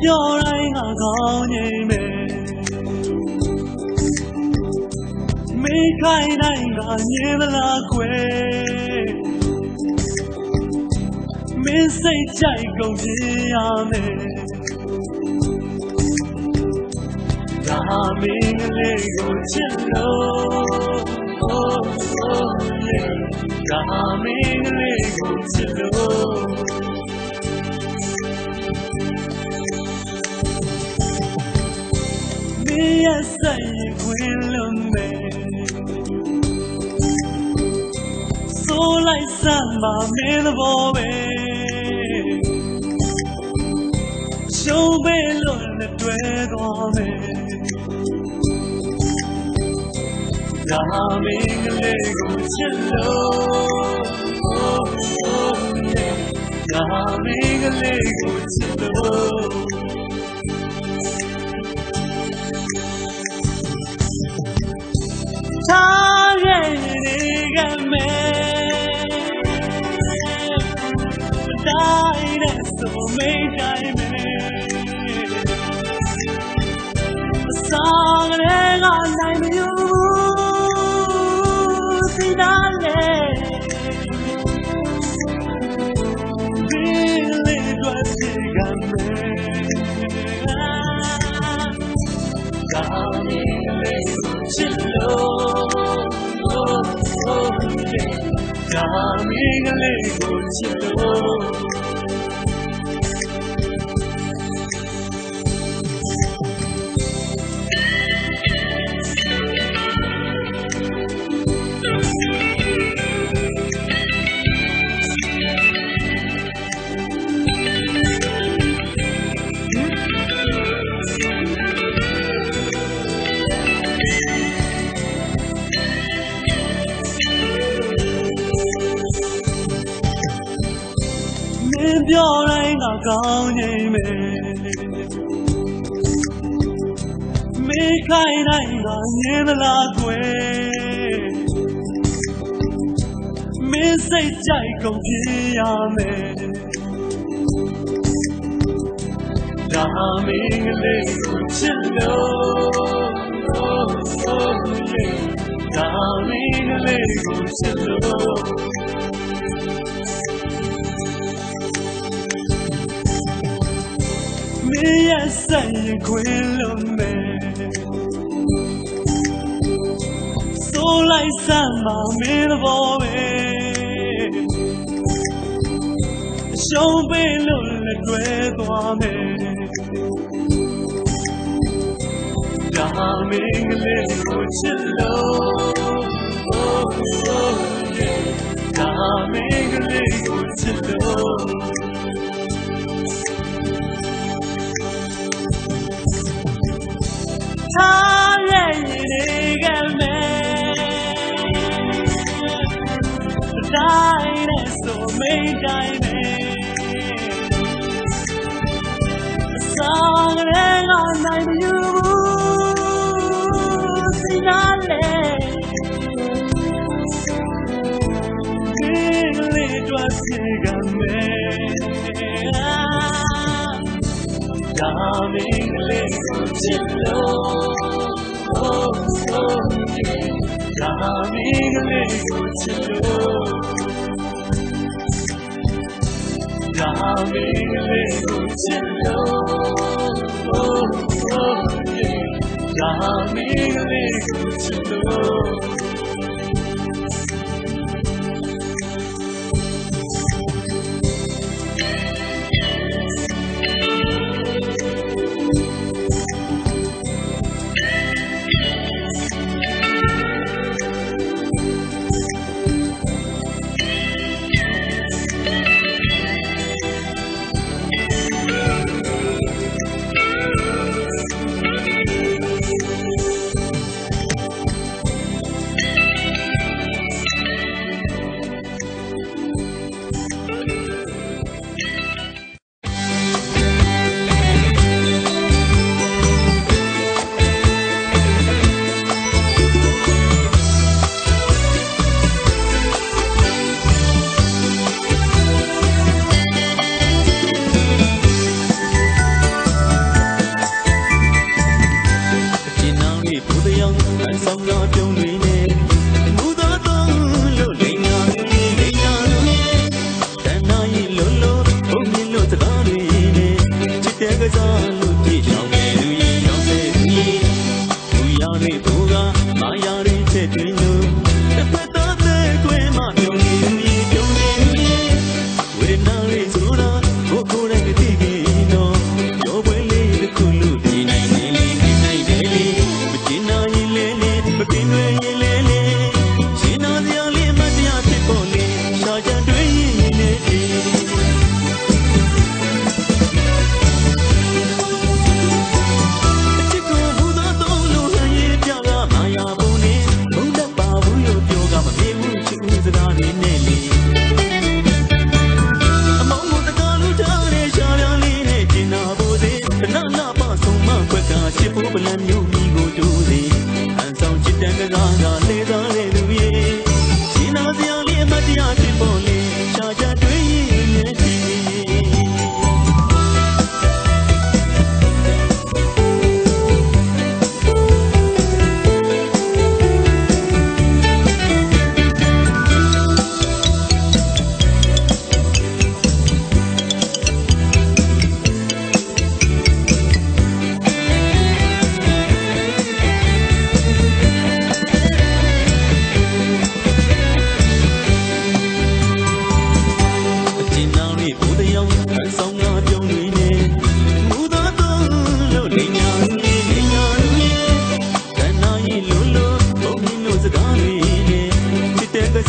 ပြောတိုင်းကကောင်းနေမယ်မိခိုင်းတိုင်းကညင်မလားခွဲမင်းစိတ်ကြိုက်ကုန်ပြရမယ်ဒါမင်းကလေးကိုချစ်လို့ဒါမင်းကလေးကိုချစ်လို့Yes, I will me. So like summer made of away. Show me alone the dread on me. Darling, Lego cello. Darling, Lego cello. Darling, Lego cello.ပြောတိုင်းကကောင်းနေမယ်မိခိုင်းတိုင်းကညင်မလားခွဲမင်းစိတ်ကြိုက်ကုန်ပြရမယ်ဒါမင်းကလေးကိုချစ်လို့ဒါမင်းကလေးကိုချစ်လို့Yes, I will me. So like summer made of away. Show me lonely dread on me. Darling, Lego cello. Darling, Lego cello. Dinosaur made diamond. Song and all night you sing it was Darling, Lego cello. Darling, Lego cello. Darling, Lego cello. Darling, Lego cello. စားလို့ပြေချောင်းနေလူကြီးရောက်တဲ့လူကြီးဘူရတွေဘူကမာယာတွေချက်တွင်လို့တစ်ဖက်သားတဲ့ကွယ်မှပြုံးနေလူကြီးပြုံးနေလူကြီးဝေဒနာတွေဆိုတာကိုကိုယ်တိုင်သိခဲ့တော့ရောပွဲလေးတစ်ခုလို့ဒီနိုင်နေလေဒီနိုင်တယ်လေမကျင်နာရင်လေလေမပြင်းရွယ်ရင်လေလေရှင်နာစရာလေးမတရားဖြစ်ပေါ်လေရှာကြံတွေးရင်နေတယ်ချစ်ဖို့ပလန်မျိုးမိကိုတူစေအန်ဆောင်ချစ်တန်ကစားကလေသားတဲ့လူရဲ့ရှင်နာစရာလေးအမတရားဖြစ်ပေါ်လေရှာကြတွေးရင်နေတယ်Take the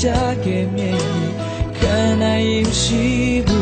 ကြခဲ့မြဲခန္ဓာရင်ရှိဘူး